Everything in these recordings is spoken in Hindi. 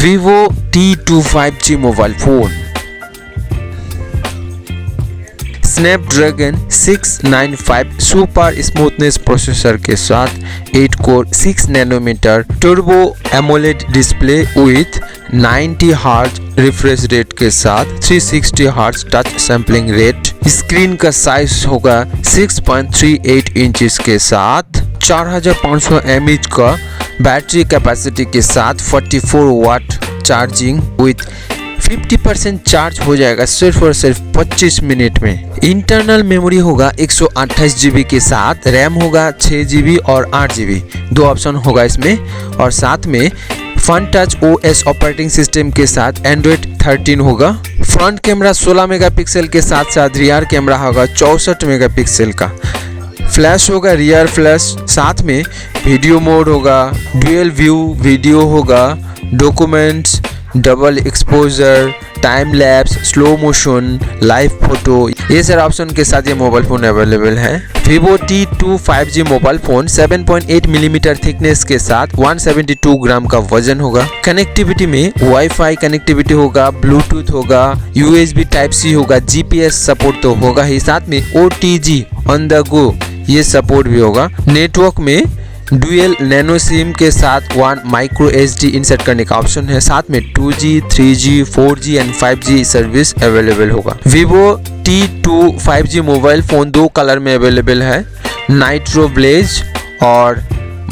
Vivo T2 5G mobile phone Snapdragon 695 super smoothness processor के साथ 8 core 6 nanometre turbo AMOLED display with 90 hertz refresh rate के साथ 360 hertz touch sampling rate. Screen का साइज होगा 6.38 इंचेस के साथ 4500 mAh का बैटरी कैपेसिटी के साथ 44 वाट चार्जिंग विथ 50% चार्ज हो जाएगा सिर्फ और सिर्फ 25 मिनट में। इंटरनल मेमोरी होगा 128 GB के साथ, रैम होगा 6 GB और 8 GB, दो ऑप्शन होगा इसमें। और साथ में Funtouch OS operating system के साथ एंड्रॉइड 13 होगा। फ्रंट कैमरा 16 मेगापिक्सल के साथ साथ रियर कैमरा होगा 64 मेगापिक्सल का। फ्लैश होगा रियर फ्लैश, साथ में वीडियो मोड होगा, ड्यूअल व्यू वीडियो होगा, documents, double exposure, time lapse, slow motion, live photo, ये सारे ऑप्शन के साथ ये मोबाइल फ़ोन अवेलेबल है। Vivo T2 5G mobile phone 7.8 millimetre thickness के साथ 172 ग्राम का वजन होगा। कनेक्टिविटी में वाईफाई कनेक्टिविटी होगा, ब्लूटूथ होगा, USB Type-C होगा, GPS सपोर्ट तो होगा ही, साथ में OTG ऑन द गो ये सपोर्ट भी होगा। नेटवर्क में डुअल नैनो सिम के साथ 1 माइक्रो SD इंसर्ट करने का ऑप्शन है, साथ में 2G, 3G, 4G and 5G service available होगा। Vivo T2 5G mobile phone दो कलर में अवेलेबल है, नाइट्रो ब्लेज और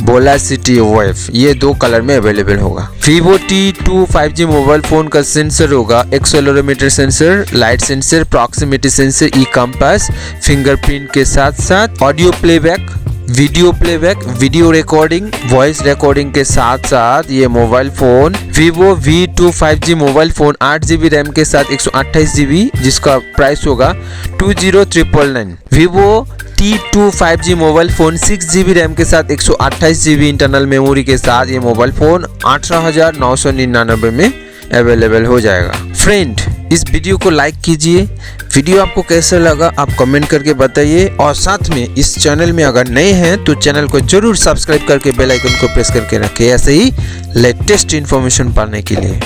बोला सिटी वेव, ये दो कलर में अवेलेबल होगा। Vivo T2 5G mobile phone का सेंसर होगा accelerometer sensor, light sensor, proximity sensor, e compass, fingerprint के साथ साथ audio playback, video recording, voice recording के साथ साथ ये mobile phone Vivo V2 5G mobile phone 8 GB RAM के साथ 128 GB जिसका प्राइस होगा 20,999। Vivo T2 5G mobile phone 6 GB RAM के साथ 128 GB इंटरनल मेमोरी के साथ ये मोबाइल फ़ोन 18,999 में अवेलेबल हो जाएगा। फ्रेंड, इस वीडियो को लाइक कीजिए, वीडियो आपको कैसा लगा आप कमेंट करके बताइए, और साथ में इस चैनल में अगर नए हैं तो चैनल को जरूर सब्सक्राइब करके बेल आइकन को प्रेस करके रखें ऐसे ही लेटेस्ट इन्फॉर्मेशन पाने के लिए।